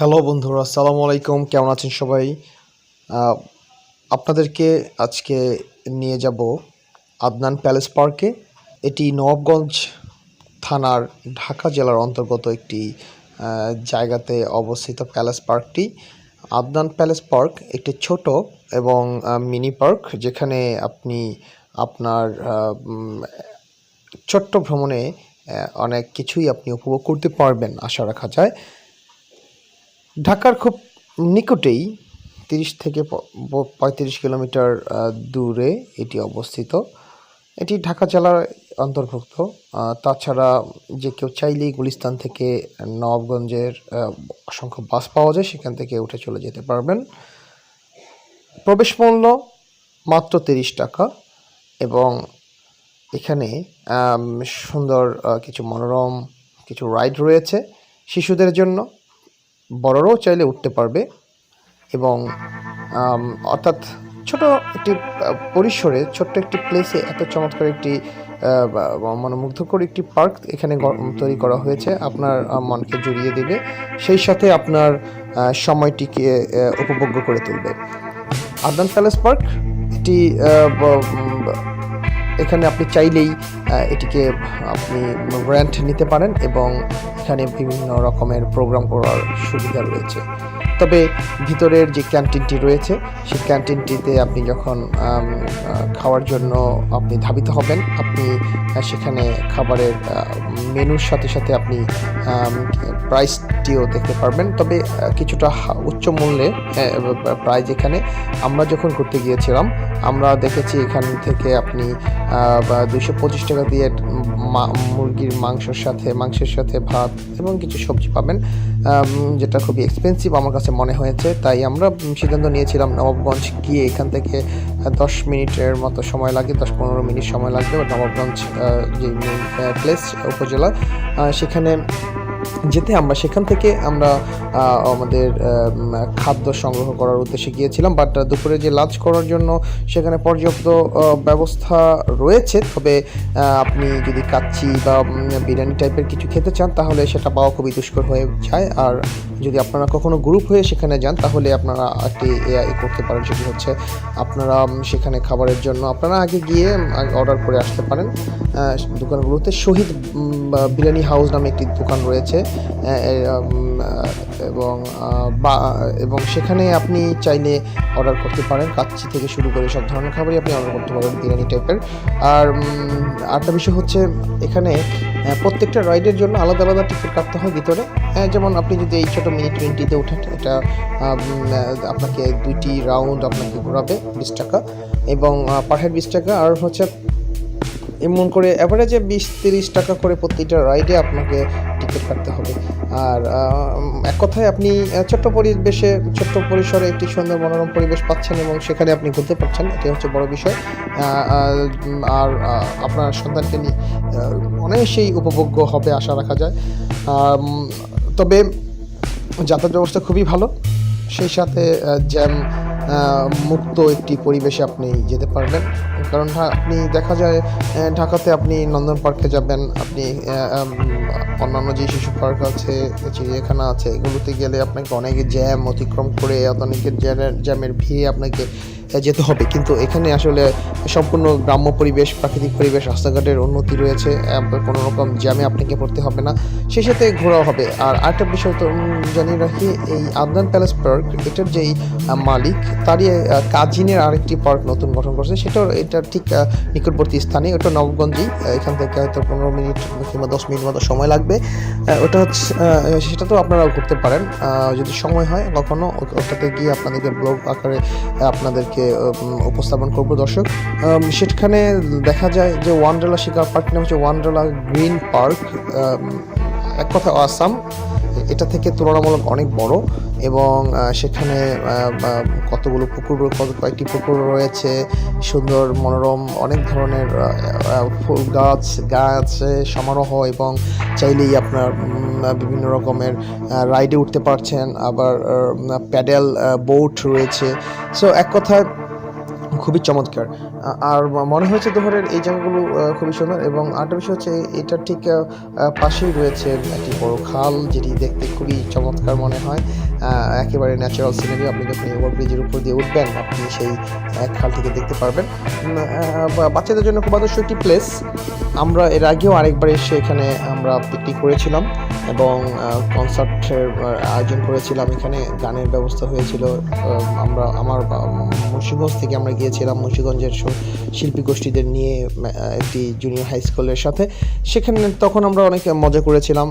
Hello বন্ধুরা, আসসালামু আলাইকুম। কেমন আছেন সবাই? আহ, আপনাদেরকে আজকে নিয়ে যাব আদনান প্যালেস পার্কে। এটি নবাবগঞ্জ থানার ঢাকা জেলার অন্তর্গত একটি জায়গাতে অবস্থিত প্যালেস পার্কটি। আদনান প্যালেস পার্ক একটি ছোট এবং মিনি পার্ক, যেখানে আপনি আপনার ছোট্ট ভ্রমণে অনেক কিছুই আপনি উপভোগ করতে পারবেন আশা রাখা যায়। ঢাকার খুব নিকটেই ৩০ থেকে ৩৫ কিলোমিটার দূরে এটি অবস্থিত। এটি ঢাকা জেলার অন্তর্ভুক্ত। তাছাড়া যে কেউ চাইলেই গুলিস্তান থেকে নবাবগঞ্জের অসংখ্য বাস পাওয়া যায়, সেখান থেকে উঠে চলে যেতে পারবেন। প্রবেশ মূল্য মাত্র ৩০ টাকা এবং এখানে সুন্দর কিছু মনোরম কিছু রাইড রয়েছে শিশুদের জন্য। বড়রাও চাইলে উঠতে পারবে এবং অর্থাৎ ছোট একটি পরিসরে ছোট্ট একটি প্লেসে এত চমৎকার একটি মনোমুগ্ধকর একটি পার্ক এখানে তৈরি করা হয়েছে, আপনার মনকে জুড়িয়ে দেবে, সেই সাথে আপনার সময়টিকে উপভোগ্য করে তুলবে। আদনান প্যালেস পার্ক এটি এখানে আপনি চাইলেই এটিকে আপনি রেন্ট নিতে পারেন এবং এখানে বিভিন্ন রকমের প্রোগ্রাম করার সুবিধা রয়েছে। তবে ভিতরের যে ক্যান্টিনটি রয়েছে, সেই ক্যান্টিনটিতে আপনি যখন খাওয়ার জন্য আপনি ধাবিত হবেন, আপনি সেখানে খাবারের মেনুর সাথে সাথে আপনি প্রাইসটিও দেখতে পারবেন। তবে কিছুটা উচ্চ মূল্যে প্রাইস। এখানে আমরা যখন ঘুরতে গিয়েছিলাম, আমরা দেখেছি এখান থেকে আপনি 225 টাকা দিয়ে মুরগির মাংসের সাথে ভাত এবং কিছু সবজি পাবেন, যেটা খুবই এক্সপেন্সিভ আমার কাছে মনে হয়েছে। তাই আমরা সিদ্ধান্ত নিয়েছিলাম নবাবগঞ্জ গিয়ে এখান থেকে 10 মিনিটের মতো সময় লাগে, 10-15 মিনিট সময় লাগবে নবাবগঞ্জ যে প্লেস উপজেলা, সেখানে যেতে আমরা সেখান থেকে আমরা আমাদের খাদ্য সংগ্রহ করার উদ্দেশ্যে গিয়েছিলাম। বাট দুপুরে যে লাঞ্চ করার জন্য সেখানে পর্যাপ্ত ব্যবস্থা রয়েছে। তবে আপনি যদি কাচ্চি বা বিরিয়ানি টাইপের কিছু খেতে চান, তাহলে সেটা পাওয়া খুবই দুষ্কর হয়ে যায়। আর যদি আপনারা কখনো গ্রুপ হয়ে সেখানে যান, তাহলে আপনারা একটি করতে পারেন, সেটি হচ্ছে আপনারা সেখানে খাবারের জন্য আপনারা আগে গিয়ে অর্ডার করে আসতে পারেন। দোকানগুলোতে শহীদ বিরিয়ানি হাউস নামে একটি দোকান রয়েছে এবং সেখানে আপনি চাইলে অর্ডার করতে পারেন। কাচ্চি থেকে শুরু করে সব ধরনের খাবারই আপনি অর্ডার করতে পারেন, বিরিয়ানি টাইপের। আর আরেকটা বিষয় হচ্ছে, এখানে প্রত্যেকটা রাইডের জন্য আলাদা আলাদা টিকিট কাটতে হয় ভিতরে। যেমন আপনি যদি এই ছোটো মিনি 20তে ওঠেন, এটা আপনাকে 2টি রাউন্ড আপনাকে ঘোরাবে 20 টাকা এবং পার হেড 20 টাকা। আর হচ্ছে এমন করে অ্যাভারেজে 20-30 টাকা করে প্রতিটা রাইডে আপনাকে টিকিট কাটতে হবে। আর এক কথায় আপনি ছোট্ট পরিসরে একটি সুন্দর মনোরম পরিবেশ পাচ্ছেন এবং সেখানে আপনি ঘুরতে পারছেন, এটি হচ্ছে বড় বিষয়। আর আপনার সন্তানকে নিয়ে অনেকটাই উপভোগ্য হবে আশা রাখা যায়। তবে যাতায়াত ব্যবস্থা খুবই ভালো, সেই সাথে জ্যাম মুক্ত একটি পরিবেশে আপনি যেতে পারবেন। কারণ আপনি দেখা যায় ঢাকাতে আপনি নন্দন পার্কে যাবেন, আপনি অন্যান্য যে শিশু পার্ক আছে, চিড়িয়াখানা আছে, এগুলোতে গেলে আপনাকে অনেক জ্যাম অতিক্রম করে অনেকের জ্যামের ভিড়ে আপনাকে যেতে হবে। কিন্তু এখানে আসলে সম্পূর্ণ গ্রাম্য পরিবেশ, প্রাকৃতিক পরিবেশ, রাস্তাঘাটের উন্নতি রয়েছে, কোনো রকম জ্যামে আপনাকে পড়তে হবে না, সেই সাথে ঘোরাও হবে। আর আরেকটা বিষয় তো জানিয়ে রাখি, এই আদনান প্যালেস পার্ক এটার যেই মালিক, তারই কাজিনের আরেকটি পার্ক নতুন গঠন করছে, এটা ঠিক নিকটবর্তী স্থানে, ওটা নবাবগঞ্জেই। এখান থেকে হয়তো 15 মিনিট কিংবা 10 মিনিট মতো সময় লাগবে। ওটা হচ্ছে সেটা তো আপনারাও করতে পারেন যদি সময় হয় কখনো। ওটাতে গিয়ে আপনাদেরকে ব্লগ আকারে আপনাদেরকে উপস্থাপন করবো দর্শক। সেখানে দেখা যায় যে ওয়ান্ডারলা শিকার পার্কটি নাম হচ্ছে ওয়ান্ডারলা গ্রিন পার্ক। এক কথা আসাম, এটা থেকে তুলনামূলক অনেক বড় এবং সেখানে কয়েকটি পুকুর রয়েছে, সুন্দর মনোরম অনেক ধরনের ফুল গাছ সমারোহ, এবং চাইলেই আপনার বিভিন্ন রকমের রাইডে উঠতে পারছেন, আবার প্যাডেল বোট রয়েছে। সো এক কথায় খুবই চমৎকার। আর মনে হয়েছে দোহরের এই জায়গাগুলো খুবই সুন্দর। এবং আরেকটা বিষয় হচ্ছে, এটার ঠিক পাশেই রয়েছে একটি বড় খাল, যেটি দেখতে খুবই চমৎকার মনে হয়। একেবারে ন্যাচারাল সিনারি। আপনি যখন এই ওভারব্রিজের উপর দিয়ে উঠবেন আপনি সেই খাল থেকে দেখতে পারবেন। বাচ্চাদের জন্য খুব আদর্শ একটি প্লেস। আমরা এর আগেও আরেকবার এসে এখানে আমরা পিকনিক করেছিলাম এবং কনসার্টের আয়োজন করেছিলাম। এখানে গানের ব্যবস্থা হয়েছিল। আমার মুন্সিগঞ্জ থেকে আমরা গিয়েছিলাম মুন্সিগঞ্জের শিল্পী গোষ্ঠীদের নিয়ে একটি জুনিয়র হাই স্কুলের সাথে। সেখানে তখন আমরা অনেক মজা করেছিলাম।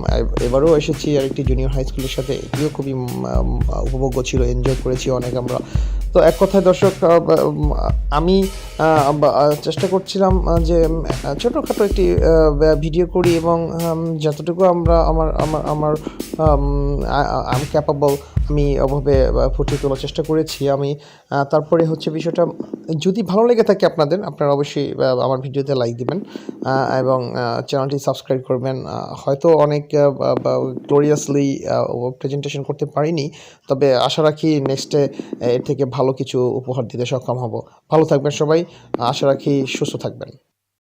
এবারও এসেছি আরেকটি জুনিয়র হাই স্কুলের সাথে, এটিও খুবই উপভোগ্য ছিল, এনজয় করেছি অনেক আমরা। তো এক কথায় দর্শক, আমি চেষ্টা করছিলাম যে ছোটোখাটো একটি ভিডিও করি এবং যতটুকু আমার আই ক্যাপাবল আমি ওভাবে ফুটিয়ে তোলার চেষ্টা করেছি আমি। তারপরে হচ্ছে বিষয়টা যদি ভালো লেগে থাকে আপনারা অবশ্যই আমার ভিডিওতে লাইক দিবেন এবং চ্যানেলটি সাবস্ক্রাইব করবেন। হয়তো অনেক গ্লোরিয়াসলি প্রেজেন্টেশন করতে পারিনি, তবে আশা রাখি নেক্সটে এর থেকে ভালো কিছু উপহার দিতে সক্ষম হব। ভালো থাকবেন সবাই, আশা রাখি সুস্থ থাকবেন।